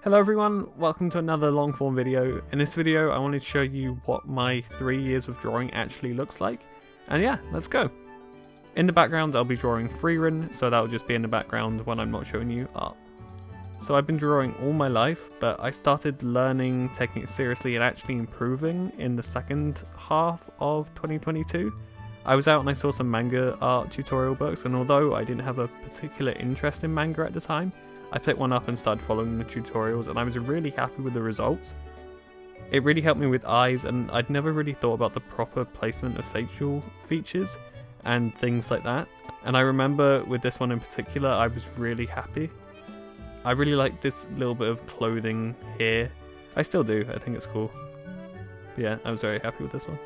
Hello everyone, welcome to another long form video. In this video I wanted to show you what my 3 years of drawing actually looks like. And yeah, let's go. In the background I'll be drawing Frieren, so that will just be in the background when I'm not showing you art. So I've been drawing all my life, but I started learning, taking it seriously and actually improving in the second half of 2022. I was out and I saw some manga art tutorial books, and although I didn't have a particular interest in manga at the time, I picked one up and started following the tutorials, and I was really happy with the results. It really helped me with eyes, and I'd never really thought about the proper placement of facial features and things like that. And I remember with this one in particular, I was really happy. I really like this little bit of clothing here. I still do, I think it's cool. But yeah, I was very happy with this one.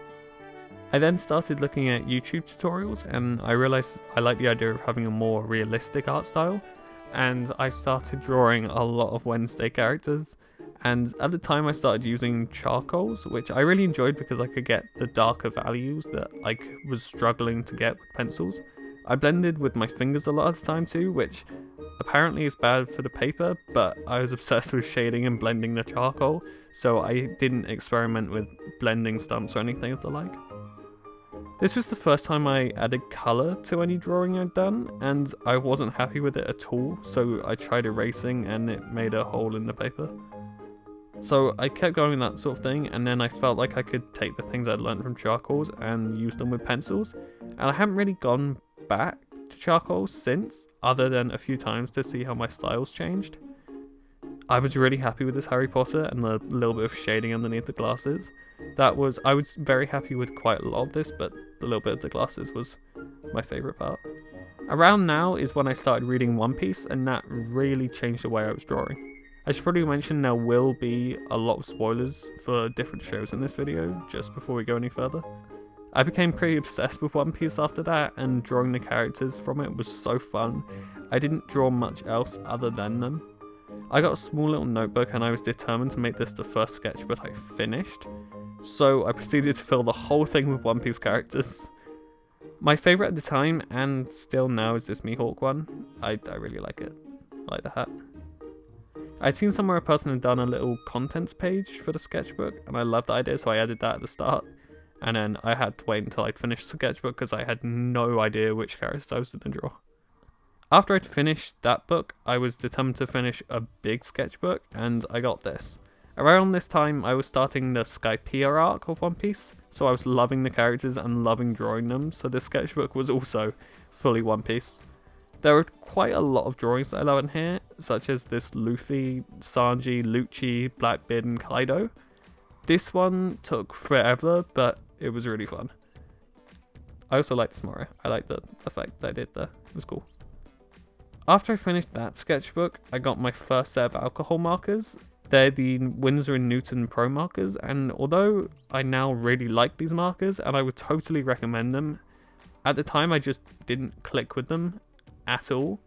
I then started looking at YouTube tutorials, and I realised I like the idea of having a more realistic art style. And I started drawing a lot of Wednesday characters, and at the time I started using charcoals, which I really enjoyed because I could get the darker values that I was struggling to get with pencils. I blended with my fingers a lot of the time too, which apparently is bad for the paper, but I was obsessed with shading and blending the charcoal, so I didn't experiment with blending stumps or anything of the like. This was the first time I added colour to any drawing I'd done, and I wasn't happy with it at all, so I tried erasing and it made a hole in the paper. So I kept going with that sort of thing, and then I felt like I could take the things I'd learned from charcoals and use them with pencils, and I haven't really gone back to charcoals since, other than a few times to see how my styles changed. I was really happy with this Harry Potter and the little bit of shading underneath the glasses. I was very happy with quite a lot of this, but the little bit of the glasses was my favourite part. Around now is when I started reading One Piece, and that really changed the way I was drawing. I should probably mention there will be a lot of spoilers for different shows in this video, just before we go any further. I became pretty obsessed with One Piece after that, and drawing the characters from it was so fun. I didn't draw much else other than them. I got a small little notebook and I was determined to make this the first sketchbook I finished, so I proceeded to fill the whole thing with One Piece characters. My favourite at the time, and still now, is this Mihawk one. I really like it. I like the hat. I'd seen somewhere a person had done a little contents page for the sketchbook, and I loved the idea, so I added that at the start. And then I had to wait until I'd finished the sketchbook because I had no idea which characters I was going to draw. After I'd finished that book, I was determined to finish a big sketchbook, and I got this. Around this time, I was starting the Skypiea arc of One Piece, so I was loving the characters and loving drawing them, so this sketchbook was also fully One Piece. There are quite a lot of drawings that I love in here, such as this Luffy, Sanji, Lucci, Blackbeard, and Kaido. This one took forever, but it was really fun. I also like this Moro. I like the effect that I did there. It was cool. After I finished that sketchbook, I got my first set of alcohol markers. They're the Winsor & Newton Pro markers, and although I now really like these markers and I would totally recommend them, at the time I just didn't click with them at all.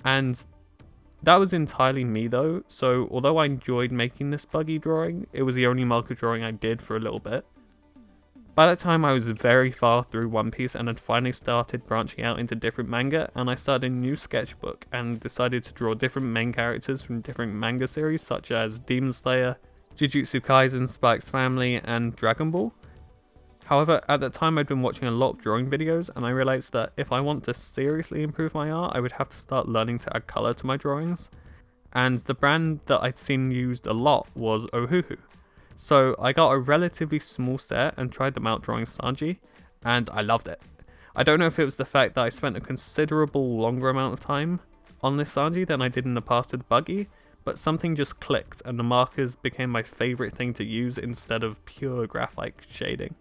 And that was entirely me though, so although I enjoyed making this buggy drawing, it was the only marker drawing I did for a little bit. By that time I was very far through One Piece and had finally started branching out into different manga, and I started a new sketchbook and decided to draw different main characters from different manga series such as Demon Slayer, Jujutsu Kaisen, Spy X Family, and Dragon Ball. However, at that time I'd been watching a lot of drawing videos, and I realised that if I want to seriously improve my art, I would have to start learning to add colour to my drawings. And the brand that I'd seen used a lot was Ohuhu. So I got a relatively small set and tried them out drawing Sanji, and I loved it. I don't know if it was the fact that I spent a considerable longer amount of time on this Sanji than I did in the past with Buggy, but something just clicked and the markers became my favourite thing to use instead of pure graphite shading.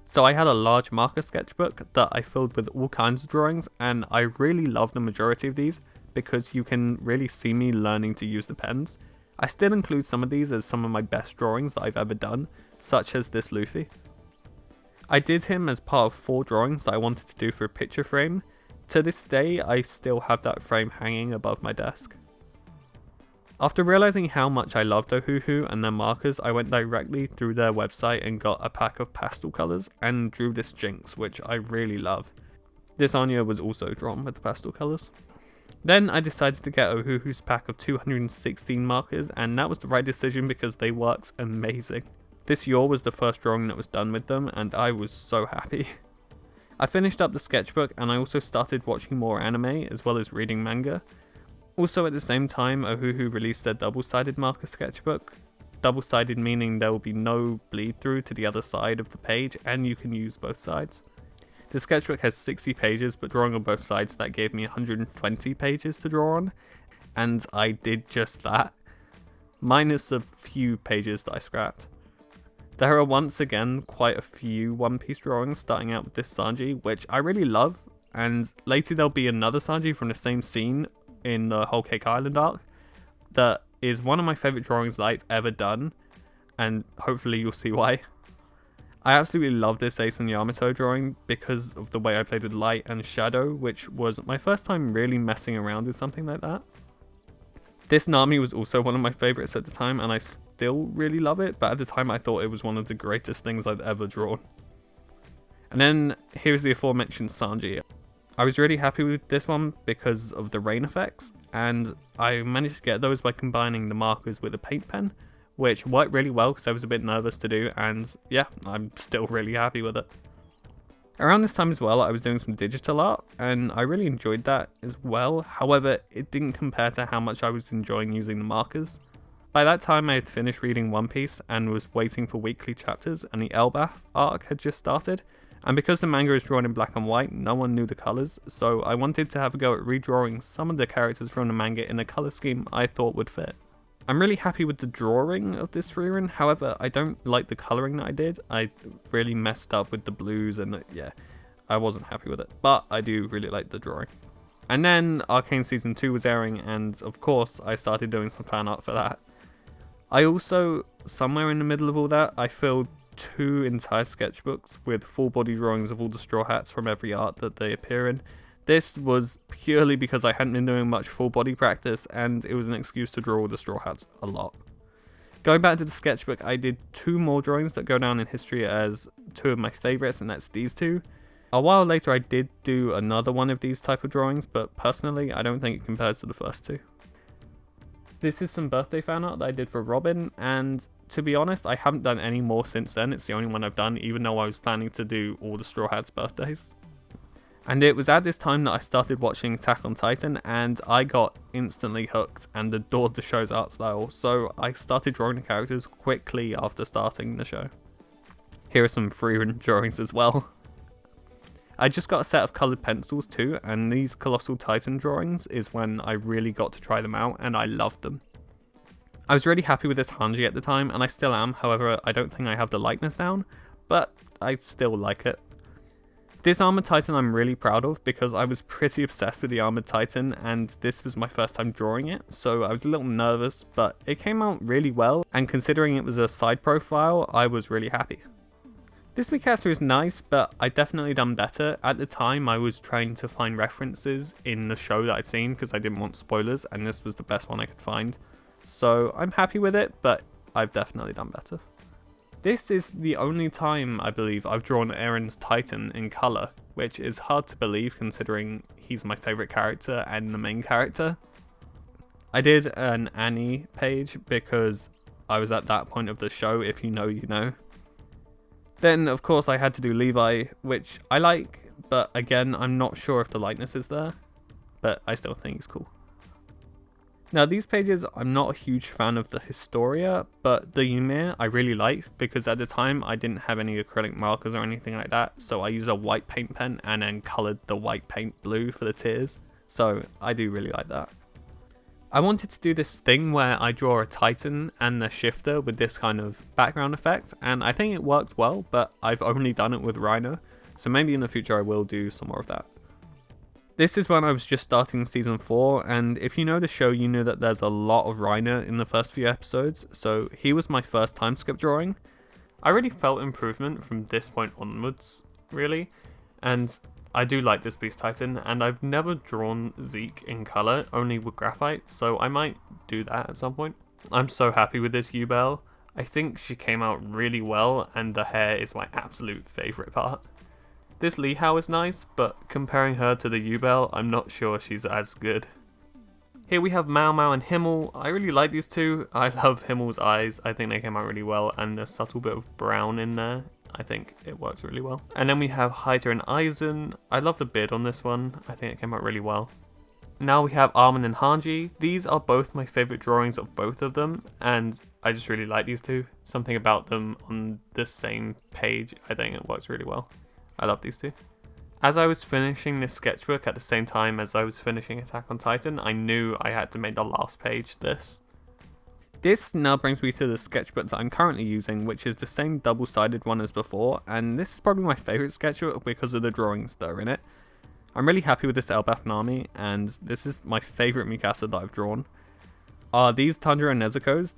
So I had a large marker sketchbook that I filled with all kinds of drawings, and I really love the majority of these because you can really see me learning to use the pens. I still include some of these as some of my best drawings that I've ever done, such as this Luffy. I did him as part of 4 drawings that I wanted to do for a picture frame. To this day, I still have that frame hanging above my desk. After realising how much I loved Ohuhu and their markers, I went directly through their website and got a pack of pastel colours and drew this Jinx, which I really love. This Anya was also drawn with the pastel colours. Then I decided to get Ohuhu's pack of 216 markers, and that was the right decision because they worked amazing. This Yor was the first drawing that was done with them, and I was so happy. I finished up the sketchbook, and I also started watching more anime as well as reading manga. Also at the same time, Ohuhu released their double-sided marker sketchbook. Double-sided meaning there will be no bleed through to the other side of the page, and you can use both sides. The sketchbook has 60 pages, but drawing on both sides that gave me 120 pages to draw on, and I did just that, minus a few pages that I scrapped. There are once again quite a few One Piece drawings, starting out with this Sanji, which I really love, and later there'll be another Sanji from the same scene in the Whole Cake Island arc that is one of my favourite drawings that I've ever done, and hopefully you'll see why. I absolutely love this Ace and Yamato drawing because of the way I played with light and shadow, which was my first time really messing around with something like that. This Nami was also one of my favourites at the time, and I still really love it, but at the time I thought it was one of the greatest things I'd ever drawn. And then here's the aforementioned Sanji. I was really happy with this one because of the rain effects, and I managed to get those by combining the markers with a paint pen, which worked really well because I was a bit nervous to do, and yeah, I'm still really happy with it. Around this time as well, I was doing some digital art, and I really enjoyed that as well. However, it didn't compare to how much I was enjoying using the markers. By that time, I had finished reading One Piece and was waiting for weekly chapters, and the Elbaf arc had just started. And because the manga is drawn in black and white, no one knew the colours, so I wanted to have a go at redrawing some of the characters from the manga in a colour scheme I thought would fit. I'm really happy with the drawing of this Frieren, however, I don't like the colouring that I did. I really messed up with the blues and yeah, I wasn't happy with it, but I do really like the drawing. And then Arcane Season 2 was airing, and of course I started doing some fan art for that. I also, somewhere in the middle of all that, I filled 2 entire sketchbooks with full body drawings of all the Straw Hats from every art that they appear in. This was purely because I hadn't been doing much full body practice, and it was an excuse to draw all the Straw Hats a lot. Going back to the sketchbook, I did 2 more drawings that go down in history as 2 of my favourites, and that's these 2. A while later I did do another one of these type of drawings, but personally I don't think it compares to the first 2. This is some birthday fan art that I did for Robin, and to be honest, I haven't done any more since then. It's the only one I've done, even though I was planning to do all the Straw Hats' birthdays. And it was at this time that I started watching Attack on Titan, and I got instantly hooked and adored the show's art style, so I started drawing the characters quickly after starting the show. Here are some Frieren drawings as well. I just got a set of coloured pencils too, and these Colossal Titan drawings is when I really got to try them out, and I loved them. I was really happy with this Hanji at the time, and I still am, however I don't think I have the likeness down, but I still like it. This Armored Titan I'm really proud of because I was pretty obsessed with the Armored Titan, and this was my first time drawing it, so I was a little nervous, but it came out really well, and considering it was a side profile, I was really happy. This Mikasa is nice, but I definitely done better. At the time, I was trying to find references in the show that I'd seen because I didn't want spoilers, and this was the best one I could find. So I'm happy with it, but I've definitely done better. This is the only time, I believe, I've drawn Eren's Titan in colour, which is hard to believe considering he's my favourite character and the main character. I did an Annie page because I was at that point of the show, if you know, you know. Then, of course, I had to do Levi, which I like, but again, I'm not sure if the likeness is there, but I still think he's cool. Now, these pages, I'm not a huge fan of the Historia, but the Ymir I really like, because at the time, I didn't have any acrylic markers or anything like that, so I used a white paint pen and then coloured the white paint blue for the tears, so I do really like that. I wanted to do this thing where I draw a Titan and the shifter with this kind of background effect, and I think it worked well, but I've only done it with Rhino, so maybe in the future I will do some more of that. This is when I was just starting season 4, and if you know the show, you know that there's a lot of Reiner in the first few episodes, so he was my first time skip drawing. I really felt improvement from this point onwards, really, and I do like this Beast Titan, and I've never drawn Zeke in colour, only with graphite, so I might do that at some point. I'm so happy with this Yubel. I think she came out really well, and the hair is my absolute favourite part. This Li Hao is nice, but comparing her to the Yubel, I'm not sure she's as good. Here we have Mau Mau and Himmel. I really like these two. I love Himmel's eyes. I think they came out really well, and the subtle bit of brown in there. I think it works really well. And then we have Haida and Aizen. I love the beard on this one. I think it came out really well. Now we have Armin and Hanji. These are both my favourite drawings of both of them, and I just really like these two. Something about them on the same page, I think it works really well. I love these two. As I was finishing this sketchbook at the same time as I was finishing Attack on Titan, I knew I had to make the last page this. This now brings me to the sketchbook that I'm currently using, which is the same double-sided one as before, and this is probably my favourite sketchbook because of the drawings that are in it. I'm really happy with this Elbaf Nami, and this is my favourite Mikasa that I've drawn. These Tanjiro and Nezuko's.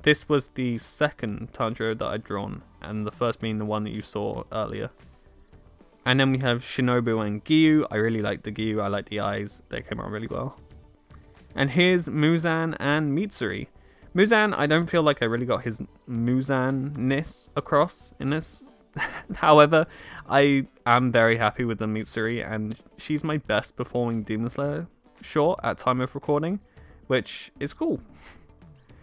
This was the second Tanjiro that I'd drawn, and the first being the one that you saw earlier. And then we have Shinobu and Giyu. I really like the Giyu, I like the eyes, they came out really well. And here's Muzan and Mitsuri. Muzan, I don't feel like I really got his Muzan-ness across in this. However, I am very happy with the Mitsuri, and she's my best performing Demon Slayer short at time of recording, which is cool.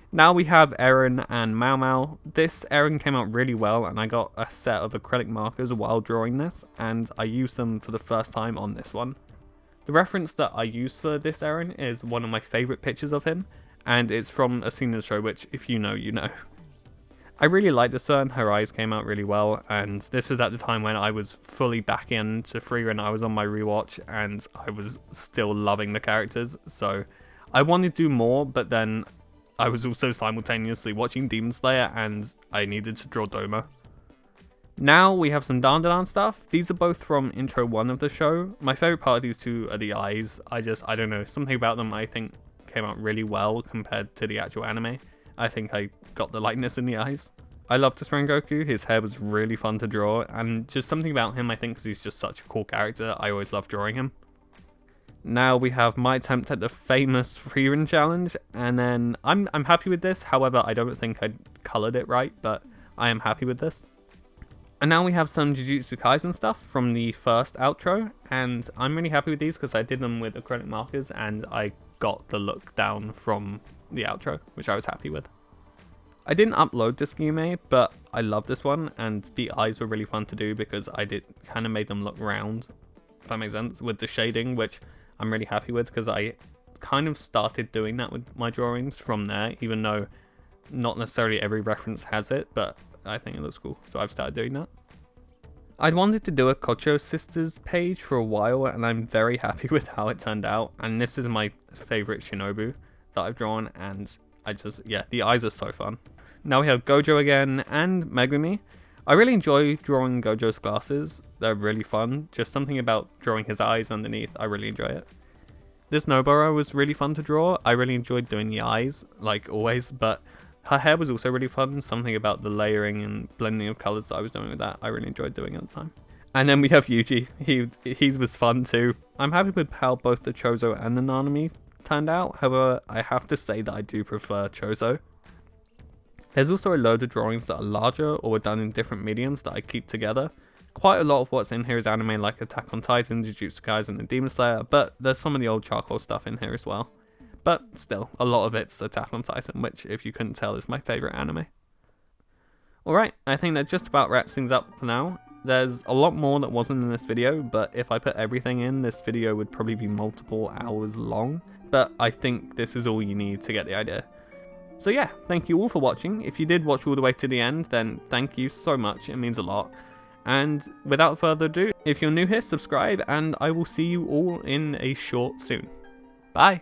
Now we have Eren and Mau Mau. This Eren came out really well, and I got a set of acrylic markers while drawing this, and I used them for the first time on this one. The reference that I used for this Eren is one of my favourite pictures of him, and it's from a scene in the show, which if you know, you know. I really liked this one, her eyes came out really well, and this was at the time when I was fully back into Frieren. I was on my rewatch, and I was still loving the characters, so I wanted to do more, but then I was also simultaneously watching Demon Slayer, and I needed to draw Doma. Now we have some Dandadan stuff. These are both from intro 1 of the show. My favourite part of these two are the eyes. I don't know, something about them I think came out really well compared to the actual anime. I think I got the likeness in the eyes. I loved this Rengoku, his hair was really fun to draw, and just something about him I think because he's just such a cool character, I always love drawing him. Now we have my attempt at the famous Frieren challenge, and then I'm happy with this. However, I don't think I coloured it right, but I am happy with this. And now we have some Jujutsu Kaisen stuff from the first outro, and I'm really happy with these because I did them with acrylic markers, and I got the look down from the outro, which I was happy with. I didn't upload this Gume, but I love this one, and the eyes were really fun to do because I kind of made them look round, if that makes sense, with the shading, which I'm really happy with because I kind of started doing that with my drawings from there, even though not necessarily every reference has it, but I think it looks cool, so I've started doing that. I'd wanted to do a Kocho Sisters page for a while, and I'm very happy with how it turned out, and this is my favourite Shinobu that I've drawn, and the eyes are so fun. Now we have Gojo again, and Megumi. I really enjoy drawing Gojo's glasses, they're really fun, just something about drawing his eyes underneath, I really enjoy it. This Nobara was really fun to draw, I really enjoyed doing the eyes, like always, but her hair was also really fun, something about the layering and blending of colours that I was doing with that, I really enjoyed doing at the time. And then we have Yuji, he was fun too. I'm happy with how both the Chozo and the Nanami turned out, however, I have to say that I do prefer Chozo. There's also a load of drawings that are larger or were done in different mediums that I keep together. Quite a lot of what's in here is anime like Attack on Titan, Jujutsu Kaisen and Demon Slayer, but there's some of the old charcoal stuff in here as well. But still, a lot of it's Attack on Titan, which if you couldn't tell is my favourite anime. Alright, I think that just about wraps things up for now. There's a lot more that wasn't in this video, but if I put everything in, this video would probably be multiple hours long. But I think this is all you need to get the idea. So yeah, thank you all for watching. If you did watch all the way to the end, then thank you so much, it means a lot. And without further ado, if you're new here, subscribe, and I will see you all in a short soon. Bye!